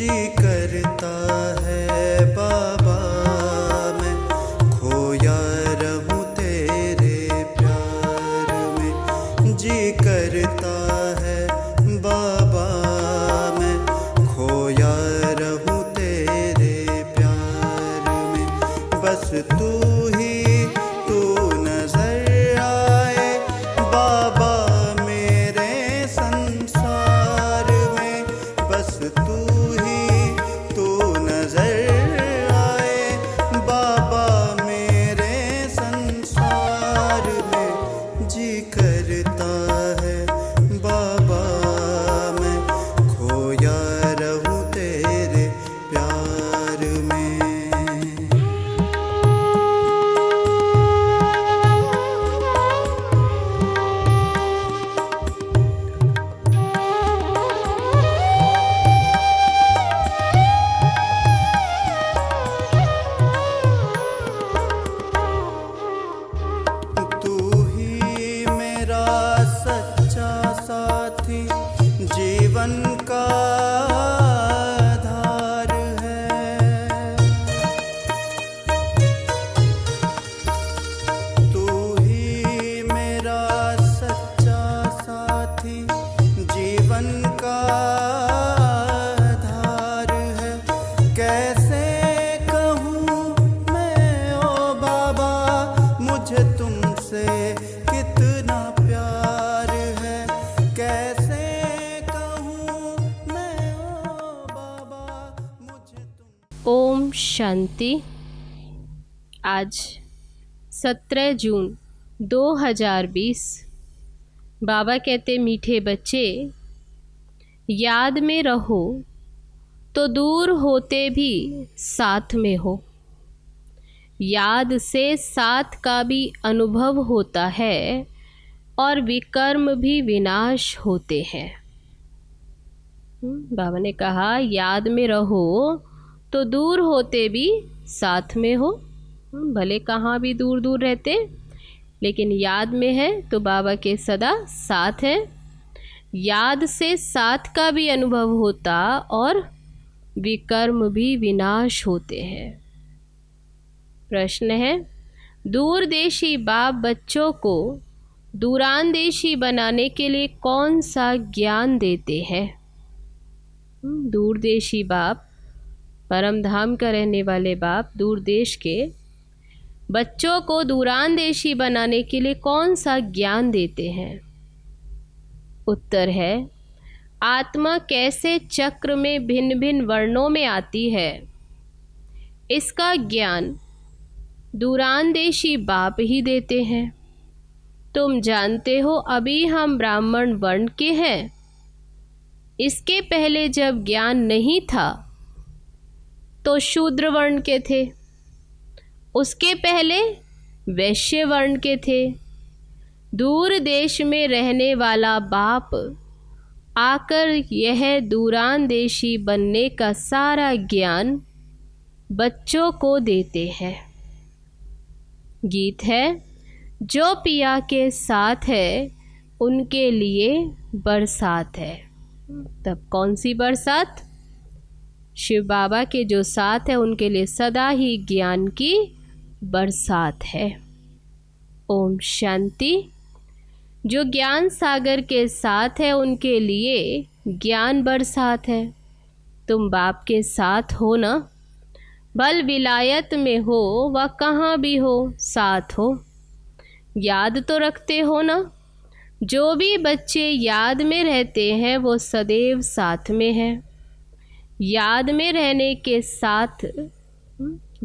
जी करता है बाबा मैं खोया रहूं तेरे प्यार में। जी करता है बाबा मैं खोया रहूं तेरे प्यार में। बस तू ही तू नजर आए बाबा मेरे संसार में। बस तू ही तू नजर आए बाबा मेरे संसार में। जी करता है बाबा मैं खोया रहूं तेरे प्यार में। तू ही मेरा सच्चा साथी जीवन का आधार है। तू ही मेरा सच्चा साथी जीवन का आधार है। कैसे कहूँ मैं ओ बाबा मुझे तुमसे कितना प्यार है। कैसे कहूँ मैं ओ बाबा मुझे तुम। ओम शांति। आज 17 जून 2020। बाबा कहते मीठे बच्चे याद में रहो तो दूर होते भी साथ में हो। याद से साथ का भी अनुभव होता है और विकर्म भी विनाश होते हैं। बाबा ने कहा याद में रहो तो दूर होते भी साथ में हो। भले कहाँ भी दूर दूर रहते लेकिन याद में है तो बाबा के सदा साथ है। याद से साथ का भी अनुभव होता और विकर्म भी विनाश होते हैं। प्रश्न है, दूरदेशी बाप बच्चों को दूरांदेशी बनाने के लिए कौन सा ज्ञान देते हैं? दूरदेशी बाप, परम धाम का रहने वाले बाप दूर देश के बच्चों को दूरांदेशी बनाने के लिए कौन सा ज्ञान देते हैं? उत्तर है, आत्मा कैसे चक्र में भिन्न भिन्न वर्णों में आती है इसका ज्ञान दूरांदेशी बाप ही देते हैं। तुम जानते हो अभी हम ब्राह्मण वर्ण के हैं। इसके पहले जब ज्ञान नहीं था तो शूद्र वर्ण के थे, उसके पहले वैश्य वर्ण के थे। दूर देश में रहने वाला बाप आकर यह दूरांदेशी बनने का सारा ज्ञान बच्चों को देते हैं। गीत है, जो पिया के साथ है उनके लिए बरसात है। तब कौन सी बरसात? शिव बाबा के जो साथ है उनके लिए सदा ही ज्ञान की बरसात है। ओम शांति। जो ज्ञान सागर के साथ है उनके लिए ज्ञान बरसात है। तुम बाप के साथ हो ना, भल विलायत में हो व कहाँ भी हो साथ हो। याद तो रखते हो ना, जो भी बच्चे याद में रहते हैं वो सदैव साथ में हैं। याद में रहने के साथ,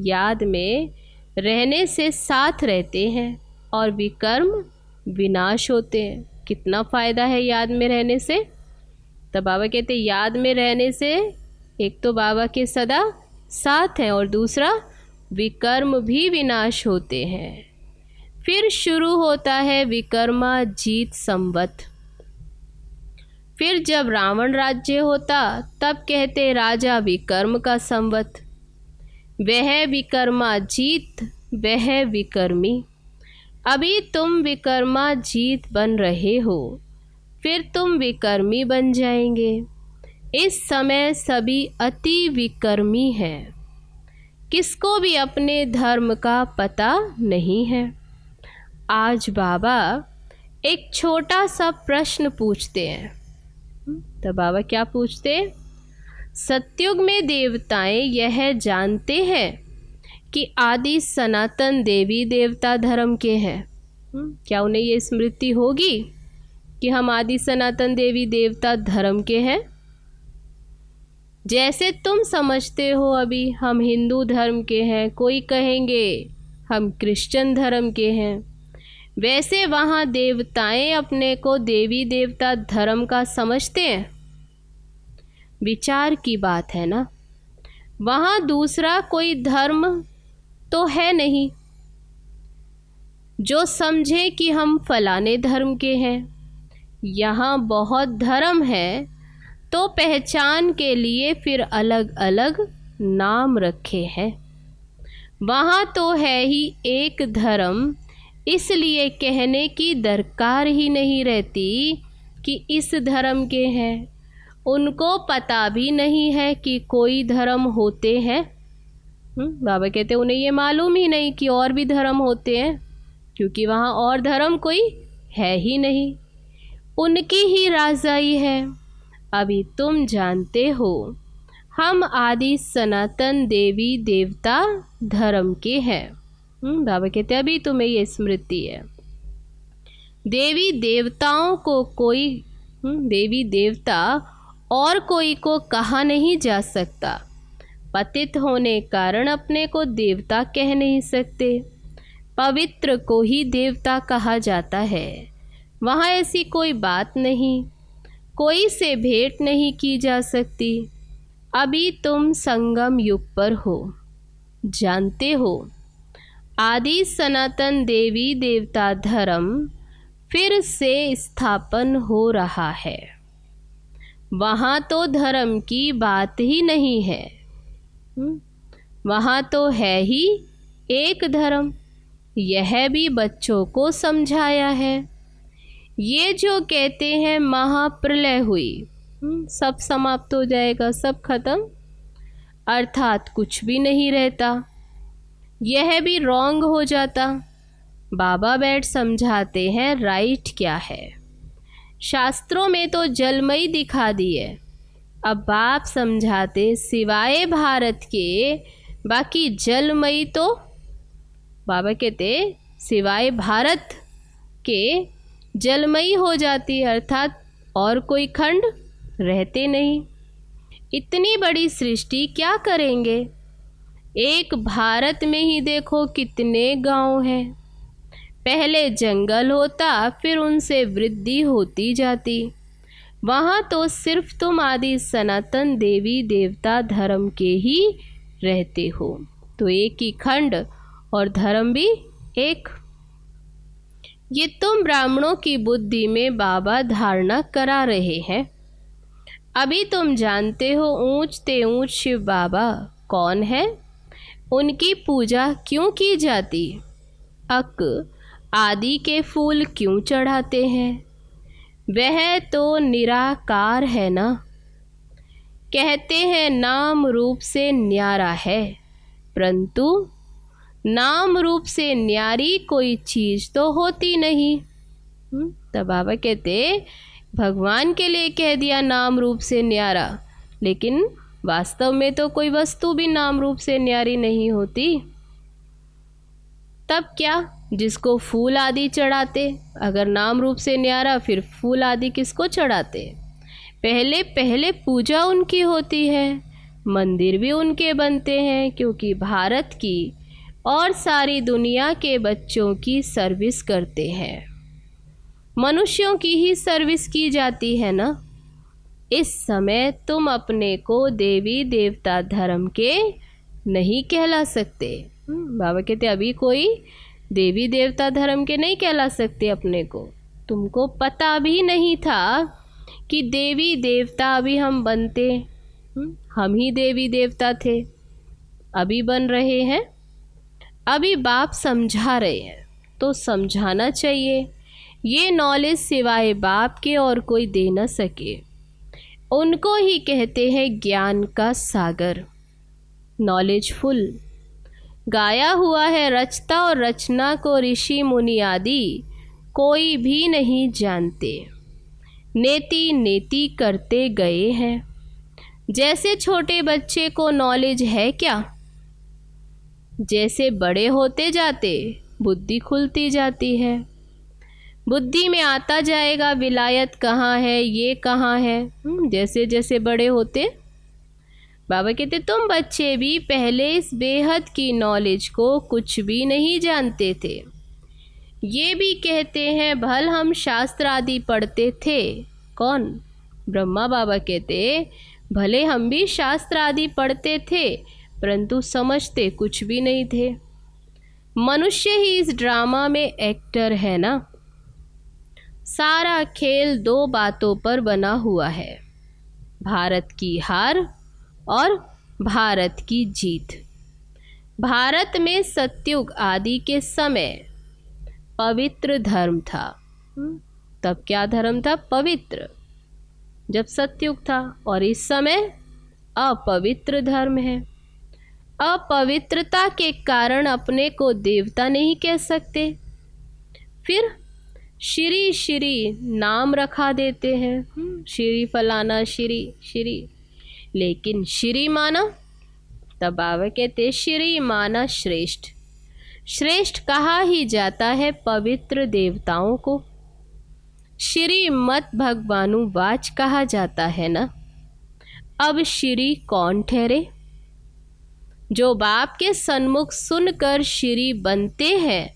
याद में रहने से साथ रहते हैं और विकर्म विनाश होते हैं। कितना फ़ायदा है याद में रहने से? तब बाबा कहते याद में रहने से एक तो बाबा के सदा साथ हैं और दूसरा विकर्म भी विनाश होते हैं। फिर शुरू होता है विकर्मा जीत संवत। फिर जब रावण राज्य होता तब कहते राजा विकर्म का संवत। वह विकर्मा जीत वह विकर्मी। अभी तुम विकर्मा जीत बन रहे हो, फिर तुम विकर्मी बन जाएंगे। इस समय सभी अति विकर्मी हैं, किसको भी अपने धर्म का पता नहीं है। आज बाबा एक छोटा सा प्रश्न पूछते हैं। तो बाबा क्या पूछते हैं? सतयुग में देवताएं यह जानते हैं कि आदि सनातन देवी देवता धर्म के हैं। क्या उन्हें ये स्मृति होगी कि हम आदि सनातन देवी देवता धर्म के हैं? जैसे तुम समझते हो अभी हम हिंदू धर्म के हैं, कोई कहेंगे हम क्रिश्चियन धर्म के हैं, वैसे वहाँ देवताएं अपने को देवी देवता धर्म का समझते हैं। विचार की बात है ना। वहाँ दूसरा कोई धर्म तो है नहीं जो समझे कि हम फलाने धर्म के हैं। यहाँ बहुत धर्म है, तो पहचान के लिए फिर अलग अलग नाम रखे हैं। वहाँ तो है ही एक धर्म, इसलिए कहने की दरकार ही नहीं रहती कि इस धर्म के हैं। उनको पता भी नहीं है कि कोई धर्म होते हैं। बाबा कहते उन्हें ये मालूम ही नहीं कि और भी धर्म होते हैं, क्योंकि वहाँ और धर्म कोई है ही नहीं, उनकी ही राजाई है। अभी तुम जानते हो हम आदि सनातन देवी देवता धर्म के हैं। बाबा कहते अभी तुम्हें ये स्मृति है। देवी देवताओं को कोई देवी देवता और कोई को कहा नहीं जा सकता। पतित होने कारण अपने को देवता कह नहीं सकते। पवित्र को ही देवता कहा जाता है। वहाँ ऐसी कोई बात नहीं, कोई से भेंट नहीं की जा सकती। अभी तुम संगम युग पर हो, जानते हो आदि सनातन देवी देवता धर्म फिर से स्थापन हो रहा है। वहाँ तो धर्म की बात ही नहीं है। वहाँ तो है ही एक धर्म। यह भी बच्चों को समझाया है। ये जो कहते हैं महाप्रलय हुई, सब समाप्त हो जाएगा, सब खत्म, अर्थात कुछ भी नहीं रहता, यह भी रॉन्ग हो जाता। बाबा बैठ समझाते हैं राइट क्या है। शास्त्रों में तो जलमई दिखा दिए, अब बाप समझाते सिवाय भारत के बाकी जलमई तो बाबा कहते सिवाय भारत के जलमई हो जाती, अर्थात और कोई खंड रहते नहीं। इतनी बड़ी सृष्टि क्या करेंगे? एक भारत में ही देखो कितने गांव हैं। पहले जंगल होता, फिर उनसे वृद्धि होती जाती। वहाँ तो सिर्फ तुम आदि सनातन देवी देवता धर्म के ही रहते हो, तो एक ही खंड और धर्म भी एक। ये तुम ब्राह्मणों की बुद्धि में बाबा धारणा करा रहे हैं। अभी तुम जानते हो ऊंचते ऊंच शिव बाबा कौन है, उनकी पूजा क्यों की जाती, अक आदि के फूल क्यों चढ़ाते हैं। वह तो निराकार है ना। कहते हैं नाम रूप से न्यारा है, परंतु नाम रूप से न्यारी कोई चीज़ तो होती नहीं। तब बाबा कहते भगवान के लिए कह दिया नाम रूप से न्यारा, लेकिन वास्तव में तो कोई वस्तु भी नाम रूप से न्यारी नहीं होती। तब क्या, जिसको फूल आदि चढ़ाते, अगर नाम रूप से न्यारा फिर फूल आदि किसको चढ़ाते? पहले पहले पूजा उनकी होती है, मंदिर भी उनके बनते हैं, क्योंकि भारत की और सारी दुनिया के बच्चों की सर्विस करते हैं। मनुष्यों की ही सर्विस की जाती है ना। इस समय तुम अपने को देवी देवता धर्म के नहीं कहला सकते। बाबा कहते अभी कोई देवी देवता धर्म के नहीं कहला सकते अपने को। तुमको पता भी नहीं था कि देवी देवता अभी हम बनते, हम ही देवी देवता थे, अभी बन रहे हैं। अभी बाप समझा रहे हैं तो समझाना चाहिए। ये नॉलेज सिवाय बाप के और कोई दे न सके। उनको ही कहते हैं ज्ञान का सागर, नॉलेजफुल। गाया हुआ है रचता और रचना को ऋषि मुनि आदि कोई भी नहीं जानते, नेति नेति करते गए हैं। जैसे छोटे बच्चे को नॉलेज है क्या, जैसे बड़े होते जाते बुद्धि खुलती जाती है, बुद्धि में आता जाएगा विलायत कहाँ है, ये कहाँ है। जैसे जैसे बड़े होते, बाबा कहते तुम बच्चे भी पहले इस बेहद की नॉलेज को कुछ भी नहीं जानते थे। ये भी कहते हैं भल हम शास्त्र आदि पढ़ते थे। कौन? ब्रह्मा बाबा कहते भले हम भी शास्त्र आदि पढ़ते थे परंतु समझते कुछ भी नहीं थे। मनुष्य ही इस ड्रामा में एक्टर है ना। सारा खेल दो बातों पर बना हुआ है, भारत की हार और भारत की जीत। भारत में सतयुग आदि के समय पवित्र धर्म था। तब क्या धर्म था? पवित्र, जब सतयुग था। और इस समय अपवित्र धर्म है। अपवित्रता के कारण अपने को देवता नहीं कह सकते, फिर श्री श्री नाम रखा देते हैं, श्री फलाना श्री श्री। लेकिन श्री माना, तब बाबा कहते श्री माना श्रेष्ठ। श्रेष्ठ कहा ही जाता है पवित्र देवताओं को। श्री मत भगवानुवाच कहा जाता है ना। अब श्री कौन ठहरे? जो बाप के सन्मुख सुनकर श्री बनते हैं,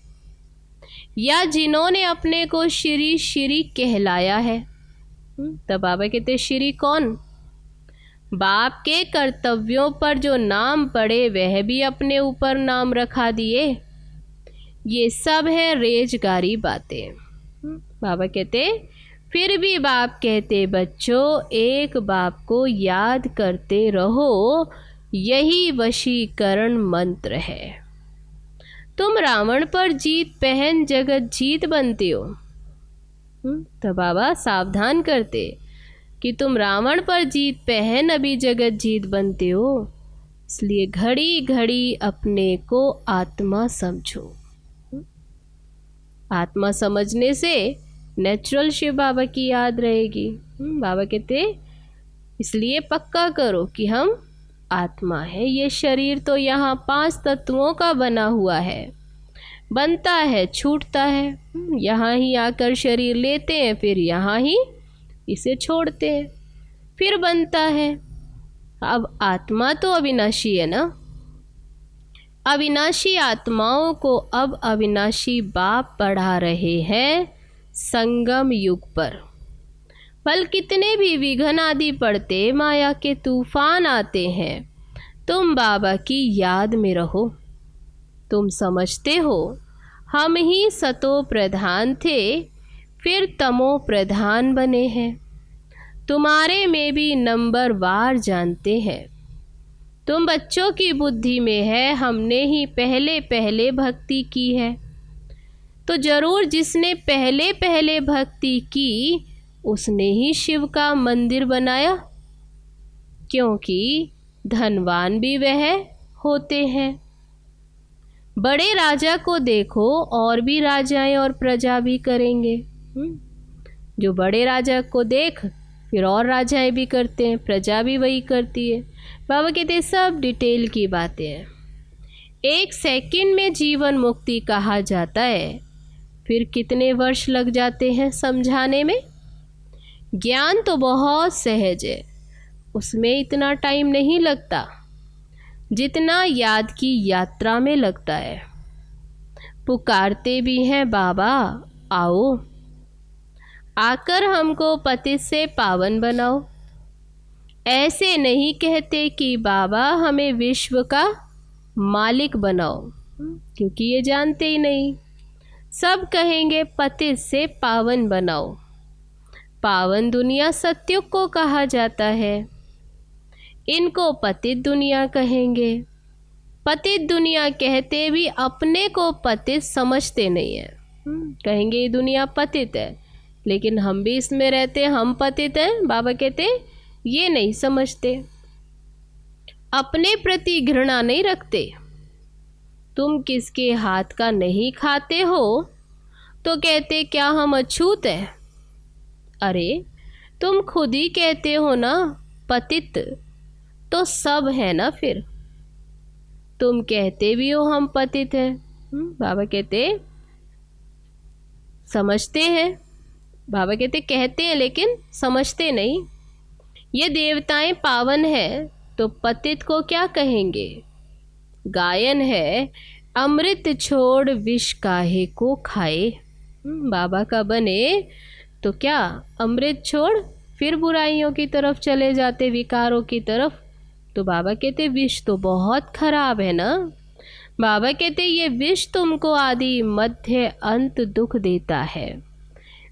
या जिन्होंने अपने को श्री श्री कहलाया है। तब बाबा कहते श्री कौन? बाप के कर्तव्यों पर जो नाम पड़े वह भी अपने ऊपर नाम रखा दिए। ये सब है रेजगारी बातें। बाबा कहते फिर भी बाप कहते बच्चों एक बाप को याद करते रहो, यही वशीकरण मंत्र है। तुम रावण पर जीत पहन जगत जीत बनते हो। तो बाबा सावधान करते कि तुम रावण पर जीत पहन अभी जगत जीत बनते हो। इसलिए घड़ी घड़ी अपने को आत्मा समझो। आत्मा समझने से नेचुरल शिव बाबा की याद रहेगी। बाबा कहते इसलिए पक्का करो कि हम आत्मा है। ये शरीर तो यहाँ 5 तत्वों का बना हुआ है, बनता है छूटता है, यहाँ ही आकर शरीर लेते हैं, फिर यहाँ ही इसे छोड़ते हैं, फिर बनता है। अब आत्मा तो अविनाशी है ना। अविनाशी आत्माओं को अब अविनाशी बाप पढ़ा रहे हैं संगम युग पर। फल कितने भी विघ्न आदि पड़ते, माया के तूफान आते हैं, तुम बाबा की याद में रहो। तुम समझते हो हम ही सतो प्रधान थे, फिर तमो प्रधान बने हैं। तुम्हारे में भी नंबर वार जानते हैं। तुम बच्चों की बुद्धि में है हमने ही पहले पहले भक्ति की है। तो जरूर जिसने पहले पहले भक्ति की उसने ही शिव का मंदिर बनाया, क्योंकि धनवान भी वह होते हैं। बड़े राजा को देखो और भी राजाएं और प्रजा भी करेंगे। जो बड़े राजा को देख फिर और राजाएं भी करते हैं, प्रजा भी वही करती है। बाबा कहते सब डिटेल की बातें हैं। 1 सेकंड में जीवन मुक्ति कहा जाता है, फिर कितने वर्ष लग जाते हैं समझाने में। ज्ञान तो बहुत सहज है, उसमें इतना टाइम नहीं लगता जितना याद की यात्रा में लगता है। पुकारते भी हैं बाबा आओ, आकर हमको पतित से पावन बनाओ। ऐसे नहीं कहते कि बाबा हमें विश्व का मालिक बनाओ, क्योंकि ये जानते ही नहीं। सब कहेंगे पतित से पावन बनाओ। पावन दुनिया सतयुग को कहा जाता है, इनको पतित दुनिया कहेंगे। पतित दुनिया कहते भी अपने को पतित समझते नहीं है। कहेंगे ये दुनिया पतित है, लेकिन हम भी इसमें रहते हैं, हम पतित हैं। बाबा कहते ये नहीं समझते, अपने प्रति घृणा नहीं रखते। तुम किसके हाथ का नहीं खाते हो तो कहते क्या हम अछूत हैं। अरे तुम खुद ही कहते हो ना पतित, तो सब है ना फिर। तुम कहते भी हो हम पतित हैं। बाबा कहते समझते हैं। बाबा कहते हैं लेकिन समझते नहीं। ये देवताएं पावन है तो पतित को क्या कहेंगे। गायन है अमृत छोड़ विष काहे को खाए। बाबा का बने तो क्या अमृत छोड़ फिर बुराइयों की तरफ चले जाते, विकारों की तरफ। तो बाबा कहते विष तो बहुत खराब है ना। बाबा कहते ये विष तुमको आदि मध्य अंत दुख देता है,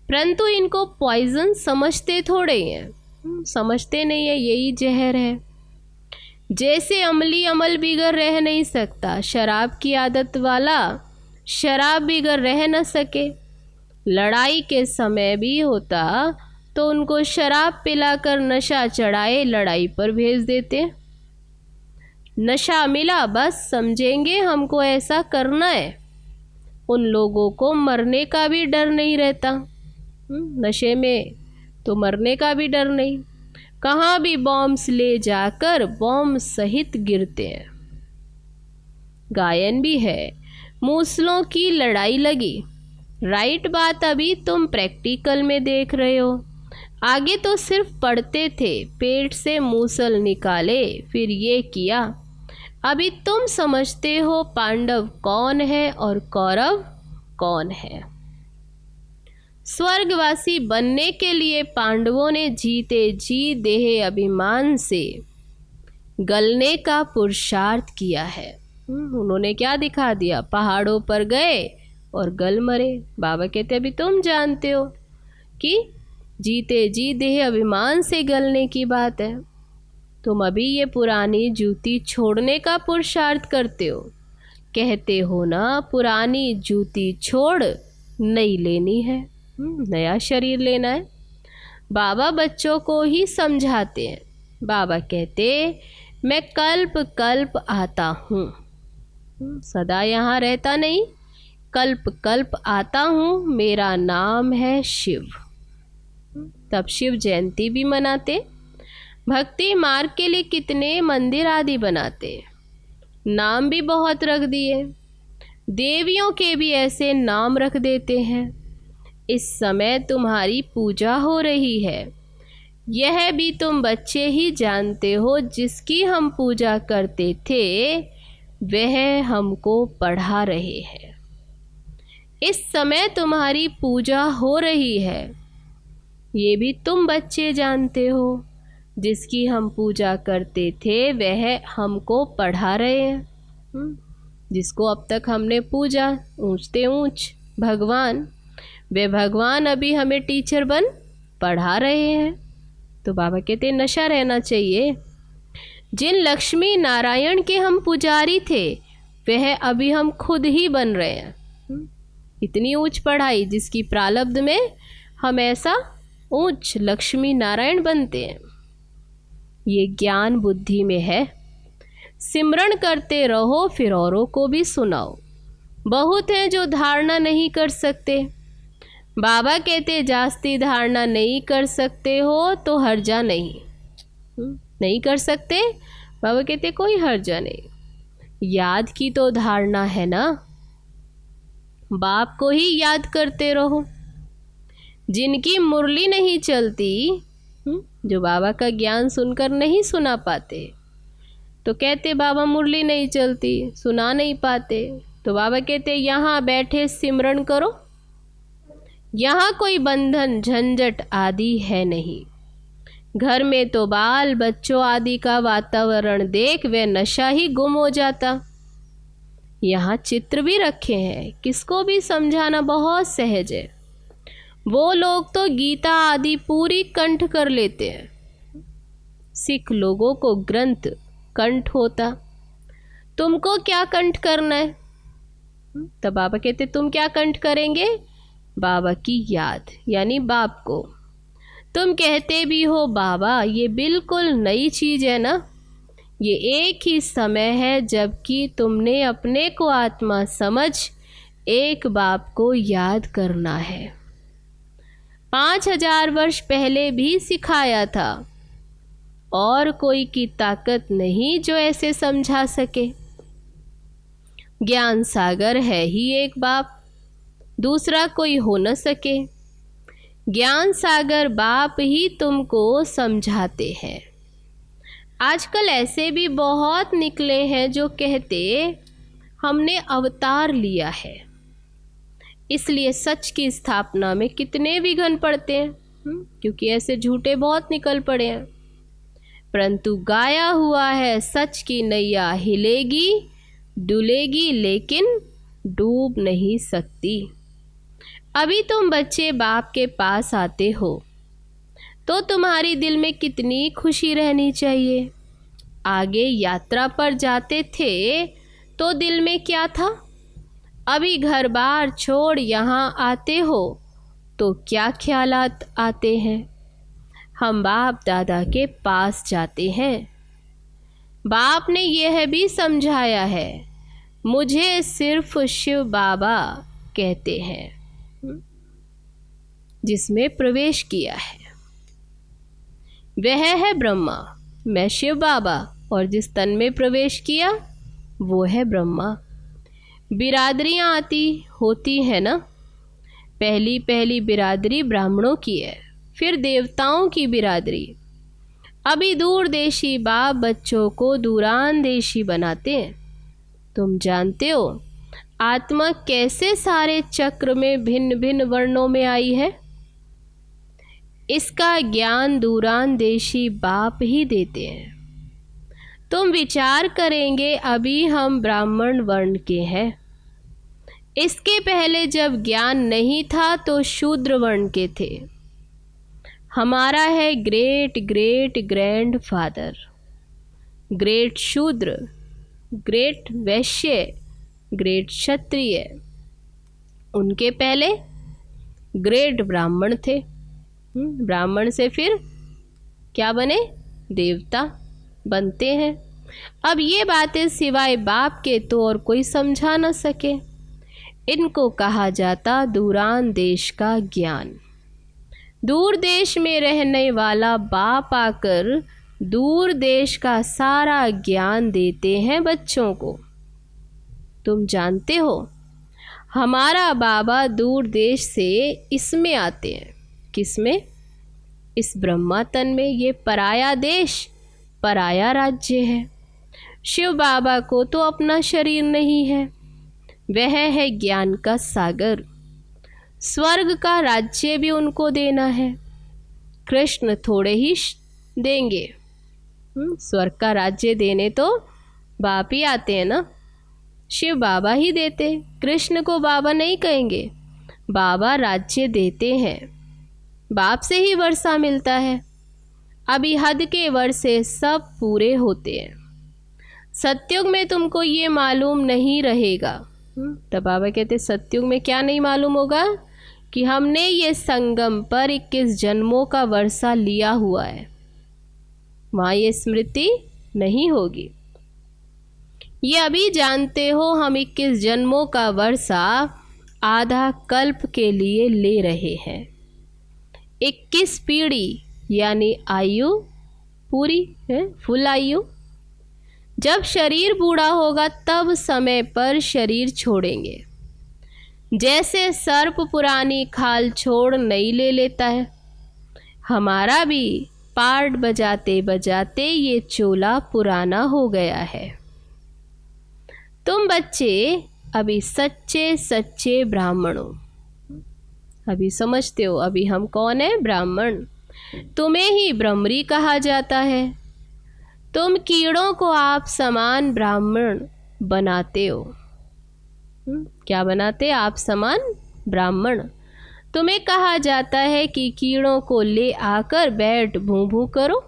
परंतु इनको पॉइजन समझते थोड़े हैं। समझते नहीं है यही जहर है। जैसे अमली अमल बिगर रह नहीं सकता, शराब की आदत वाला शराब बिगर रह न सके। लड़ाई के समय भी होता तो उनको शराब पिलाकर नशा चढ़ाए लड़ाई पर भेज देते। नशा मिला बस समझेंगे हमको ऐसा करना है। उन लोगों को मरने का भी डर नहीं रहता। नशे में तो मरने का भी डर नहीं, कहाँ भी बॉम्ब्स ले जाकर बॉम्ब सहित गिरते हैं। गायन भी है मूसलों की लड़ाई लगी। राइट बात अभी तुम प्रैक्टिकल में देख रहे हो। आगे तो सिर्फ पढ़ते थे, पेट से मूसल निकाले फिर ये किया। अभी तुम समझते हो पांडव कौन है और कौरव कौन है। स्वर्गवासी बनने के लिए पांडवों ने जीते जी देह अभिमान से गलने का पुरुषार्थ किया है। उन्होंने क्या दिखा दिया, पहाड़ों पर गए और गल मरे। बाबा कहते अभी तुम जानते हो कि जीते जी देह अभिमान से गलने की बात है। तुम अभी ये पुरानी जूती छोड़ने का पुरुषार्थ करते हो। कहते हो ना पुरानी जूती छोड़ नई लेनी है, नया शरीर लेना है। बाबा बच्चों को ही समझाते हैं। बाबा कहते मैं कल्प कल्प आता हूँ, सदा यहाँ रहता नहीं, कल्प कल्प आता हूँ। मेरा नाम है शिव। तब शिव जयंती भी मनाते। भक्ति मार्ग के लिए कितने मंदिर आदि बनाते, नाम भी बहुत रख दिए। देवियों के भी ऐसे नाम रख देते हैं। इस समय तुम्हारी पूजा हो रही है, यह भी तुम बच्चे ही जानते हो। जिसकी हम पूजा करते थे वह हमको पढ़ा रहे हैं। इस समय तुम्हारी पूजा हो रही है, ये भी तुम बच्चे जानते हो। जिसकी हम पूजा करते थे वह हमको पढ़ा रहे हैं। जिसको अब तक हमने पूजा ऊंचते ऊंच भगवान, वे भगवान अभी हमें टीचर बन पढ़ा रहे हैं। तो बाबा कहते नशा रहना चाहिए। जिन लक्ष्मी नारायण के हम पुजारी थे वह अभी हम खुद ही बन रहे हैं। इतनी ऊंच पढ़ाई जिसकी प्रारब्ध में हम ऐसा ऊंच लक्ष्मी नारायण बनते हैं। ये ज्ञान बुद्धि में है। सिमरण करते रहो फिर औरों को भी सुनाओ। बहुत हैं जो धारणा नहीं कर सकते। बाबा कहते जास्ती धारणा नहीं कर सकते हो तो हर्जा नहीं। नहीं कर सकते, बाबा कहते कोई हर्जा नहीं। याद की तो धारणा है ना, बाप को ही याद करते रहो। जिनकी मुरली नहीं चलती, जो बाबा का ज्ञान सुनकर नहीं सुना पाते, तो कहते बाबा मुरली नहीं चलती, सुना नहीं पाते। तो बाबा कहते यहाँ बैठे सिमरन करो। यहाँ कोई बंधन झंझट आदि है नहीं। घर में तो बाल बच्चों आदि का वातावरण देख वे नशा ही गुम हो जाता। यहाँ चित्र भी रखे हैं, किसको भी समझाना बहुत सहज है। वो लोग तो गीता आदि पूरी कंठ कर लेते हैं। सिख लोगों को ग्रंथ कंठ होता, तुमको क्या कंठ करना है। तब बाबा कहते तुम क्या कंठ करेंगे, बाबा की याद यानी बाप को। तुम कहते भी हो बाबा ये बिल्कुल नई चीज़ है ना, ये एक ही समय है जबकि तुमने अपने को आत्मा समझ एक बाप को याद करना है। 5000 वर्ष पहले भी सिखाया था, और कोई की ताकत नहीं जो ऐसे समझा सके। ज्ञान सागर है ही एक बाप, दूसरा कोई हो न सके। ज्ञान सागर बाप ही तुमको समझाते हैं। आजकल ऐसे भी बहुत निकले हैं जो कहते हमने अवतार लिया है, इसलिए सच की स्थापना में कितने विघ्न पड़ते हैं, क्योंकि ऐसे झूठे बहुत निकल पड़े हैं। परंतु गाया हुआ है सच की नैया हिलेगी डुलेगी लेकिन डूब नहीं सकती। अभी तुम बच्चे बाप के पास आते हो तो तुम्हारी दिल में कितनी खुशी रहनी चाहिए। आगे यात्रा पर जाते थे तो दिल में क्या था, अभी घर बार छोड़ यहाँ आते हो तो क्या ख्यालात आते हैं। हम बाप दादा के पास जाते हैं। बाप ने यह भी समझाया है, मुझे सिर्फ शिव बाबा कहते हैं, जिसमें प्रवेश किया है वह है ब्रह्मा। मैं शिव बाबा, और जिस तन में प्रवेश किया वो है ब्रह्मा। बिरादरियाँ आती होती है ना, पहली पहली बिरादरी ब्राह्मणों की है, फिर देवताओं की बिरादरी। अभी दूरदेशी बाप बच्चों को दूरानदेशी बनाते हैं। तुम जानते हो आत्मा कैसे सारे चक्र में भिन्न भिन्न वर्णों में आई है। इसका ज्ञान दूरानदेशी बाप ही देते हैं। तुम विचार करेंगे अभी हम ब्राह्मण वर्ण के हैं, इसके पहले जब ज्ञान नहीं था तो शूद्र वर्ण के थे। हमारा है great great grand father, great शूद्र, ग्रेट वैश्य, ग्रेट क्षत्रिय। उनके पहले ग्रेट ब्राह्मण थे। ब्राह्मण से फिर क्या बने, देवता बनते हैं। अब ये बातें सिवाय बाप के तो और कोई समझा न सके। इनको कहा जाता दूरान देश का ज्ञान। दूर देश में रहने वाला बाप आकर दूर देश का सारा ज्ञान देते हैं बच्चों को। तुम जानते हो हमारा बाबा दूर देश से इसमें आते हैं। किसमें? इस ब्रह्मा तन में। ये पराया देश, पराया राज्य है। शिव बाबा को तो अपना शरीर नहीं है, वह है ज्ञान का सागर। स्वर्ग का राज्य भी उनको देना है। कृष्ण थोड़े ही देंगे, स्वर्ग का राज्य देने तो बाप ही आते हैं ना, शिव बाबा ही देते। कृष्ण को बाबा नहीं कहेंगे, बाबा राज्य देते हैं। बाप से ही वर्षा मिलता है। अभी हद के वर्षे सब पूरे होते हैं। सतयुग में तुमको ये मालूम नहीं रहेगा। तब बाबा कहते सतयुग में क्या नहीं मालूम होगा, कि हमने ये संगम पर 21 जन्मों का वर्षा लिया हुआ है, वहाँ ये स्मृति नहीं होगी। ये अभी जानते हो हम 21 जन्मों का वर्षा आधा कल्प के लिए ले रहे हैं। 21 पीढ़ी यानी आयु पूरी है, फुल आयु। जब शरीर बूढ़ा होगा तब समय पर शरीर छोड़ेंगे। जैसे सर्प पुरानी खाल छोड़ नई ले लेता है, हमारा भी पार्ट बजाते बजाते ये चोला पुराना हो गया है। तुम बच्चे अभी सच्चे सच्चे ब्राह्मणों, अभी समझते हो अभी हम कौन है, ब्राह्मण। तुम्हें ही ब्रह्मरी कहा जाता है। तुम कीड़ों को आप समान ब्राह्मण बनाते हो। क्या बनाते? आप समान ब्राह्मण। तुम्हें कहा जाता है कि कीड़ों को ले आकर बैठ भूं भूं करो,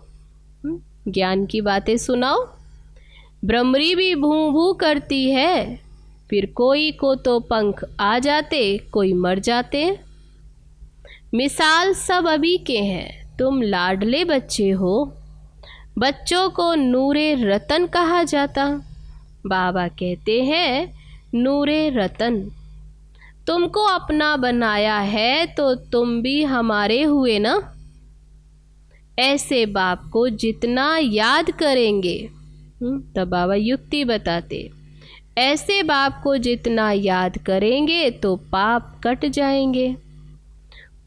ज्ञान की बातें सुनाओ। ब्रह्मरी भी भूं भूं करती है, फिर कोई को तो पंख आ जाते, कोई मर जाते हैं। मिसाल सब अभी के हैं, तुम लाडले बच्चे हो। बच्चों को नूरे रतन कहा जाता। बाबा कहते हैं नूरे रतन। तुमको अपना बनाया है तो तुम भी हमारे हुए ना। ऐसे बाप को जितना याद करेंगे, तब बाबा युक्ति बताते, ऐसे बाप को जितना याद करेंगे तो पाप कट जाएंगे।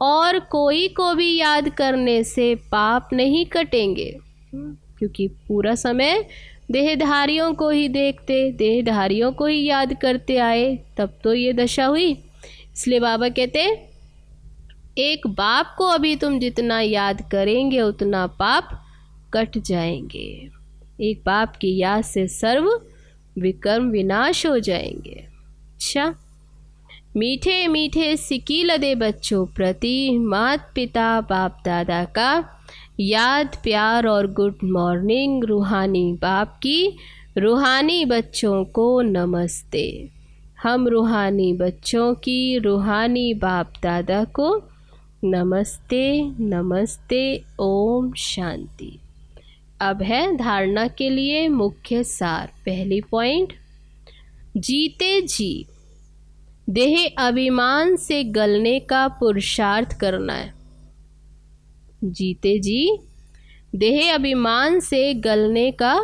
और कोई को भी याद करने से पाप नहीं कटेंगे, क्योंकि पूरा समय देहधारियों को ही देखते, देहधारियों को ही याद करते आए, तब तो ये दशा हुई। इसलिए बाबा कहते एक बाप को अभी तुम जितना याद करेंगे उतना पाप कट जाएंगे। एक बाप की याद से सर्व विकर्म विनाश हो जाएंगे। अच्छा, मीठे मीठे सिकी लदे बच्चों प्रति माता पिता बाप दादा का याद प्यार और गुड मॉर्निंग। रूहानी बाप की रूहानी बच्चों को नमस्ते। हम रूहानी बच्चों की रूहानी बाप दादा को नमस्ते नमस्ते। ओम शांति। अब है धारणा के लिए मुख्य सार। पहली पॉइंट, जीते जी देह अभिमान से गलने का पुरुषार्थ करना है। जीते जी देह अभिमान से गलने का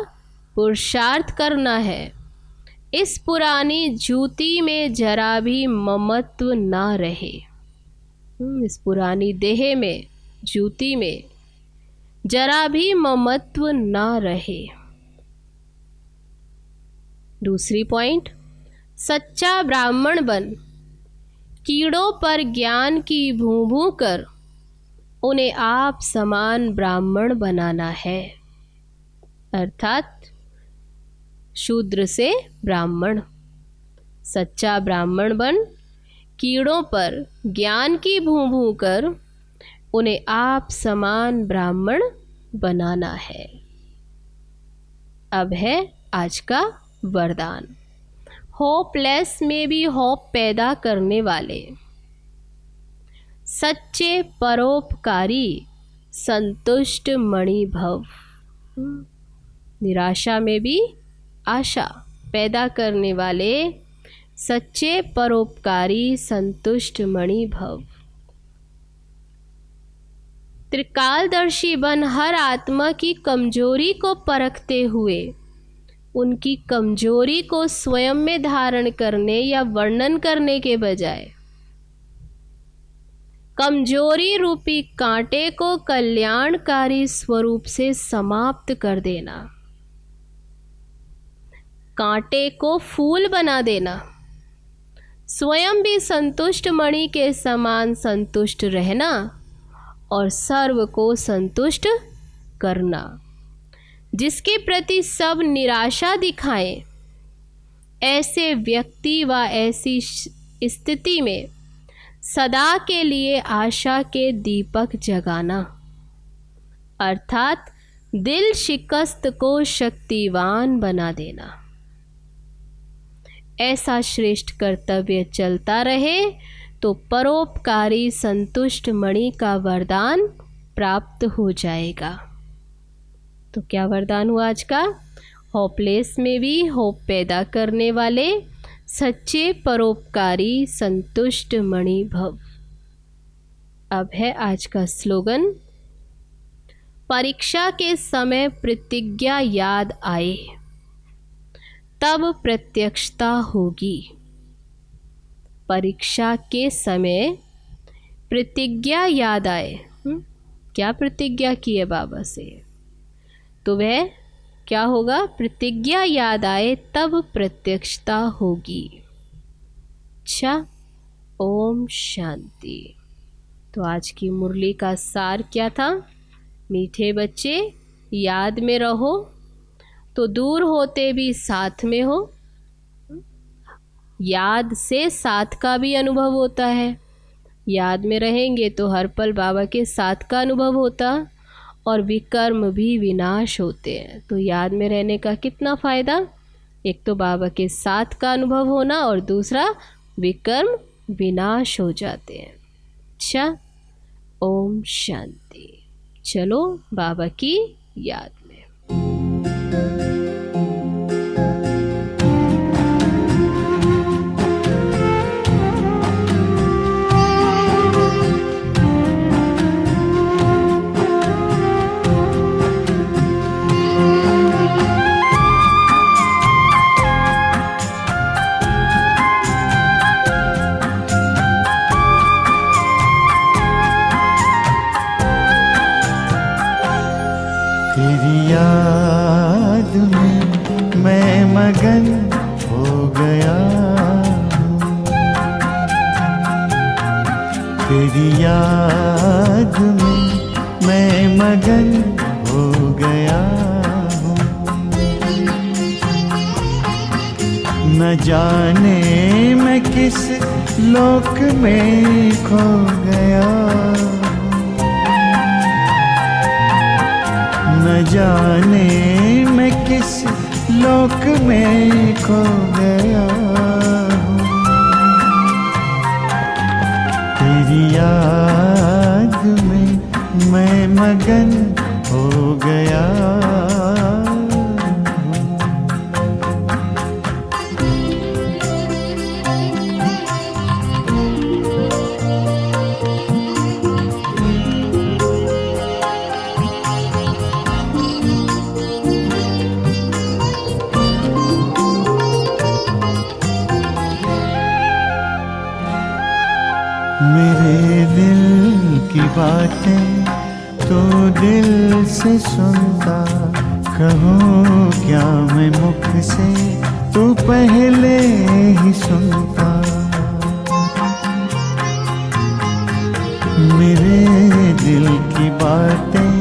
पुरुषार्थ करना है। इस पुरानी जूती में जरा भी ममत्व ना रहे। इस पुरानी देह में, जूती में जरा भी ममत्व ना रहे। दूसरी पॉइंट, सच्चा ब्राह्मण बन कीड़ों पर ज्ञान की भूं कर उन्हें आप समान ब्राह्मण बनाना है। अर्थात शूद्र से ब्राह्मण। सच्चा ब्राह्मण बन कीड़ों पर ज्ञान की भूं कर उन्हें आप समान ब्राह्मण बनाना है। अब है आज का वरदान। होपलेस में भी होप पैदा करने वाले, सच्चे परोपकारी संतुष्ट मणि भव। निराशा में भी आशा पैदा करने वाले सच्चे परोपकारी संतुष्ट मणि भव। त्रिकालदर्शी बन हर आत्मा की कमजोरी को परखते हुए उनकी कमजोरी को स्वयं में धारण करने या वर्णन करने के बजाय कमजोरी रूपी कांटे को कल्याणकारी स्वरूप से समाप्त कर देना। कांटे को फूल बना देना। स्वयं भी संतुष्ट मणि के समान संतुष्ट रहना और सर्व को संतुष्ट करना। जिसके प्रति सब निराशा दिखाएं, ऐसे व्यक्ति व ऐसी स्थिति में सदा के लिए आशा के दीपक जगाना। अर्थात दिल शिकस्त को शक्तिवान बना देना। ऐसा श्रेष्ठ कर्तव्य चलता रहे तो परोपकारी संतुष्ट मणि का वरदान प्राप्त हो जाएगा। तो क्या वरदान हुआ आज का? होपलेस में भी होप पैदा करने वाले सच्चे परोपकारी संतुष्ट मणि भव। अब है आज का स्लोगन। परीक्षा के समय प्रतिज्ञा याद आए तब प्रत्यक्षता होगी। परीक्षा के समय प्रतिज्ञा याद आए। क्या प्रतिज्ञा की है बाबा से, तो वह क्या होगा? प्रतिज्ञा याद आए तब प्रत्यक्षता होगी। अच्छा, ओम शांति। तो आज की मुरली का सार क्या था? मीठे बच्चे याद में रहो तो दूर होते भी साथ में हो। याद से साथ का भी अनुभव होता है। याद में रहेंगे तो हर पल बाबा के साथ का अनुभव होता और विकर्म भी विनाश होते हैं। तो याद में रहने का कितना फ़ायदा? एक तो बाबा के साथ का अनुभव होना और दूसरा विकर्म विनाश हो जाते हैं। अच्छा, ओम शांति। चलो बाबा की याद में। तेरी याद में मैं मगन हो गया हूँ, तेरी याद में मैं मगन हो गया हूँ। न जाने मैं किस लोक में खो गया, न जाने मैं किस लोक में खो गया हूँ। तेरी याद में मैं मगन हो गया हूँ। मेरे दिल की बातें तो दिल से सुनता, कहूँ क्या मैं मुख से तो पहले ही सुनता। मेरे दिल की बातें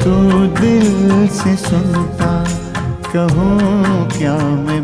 तो दिल से सुनता, कहूँ क्या मैं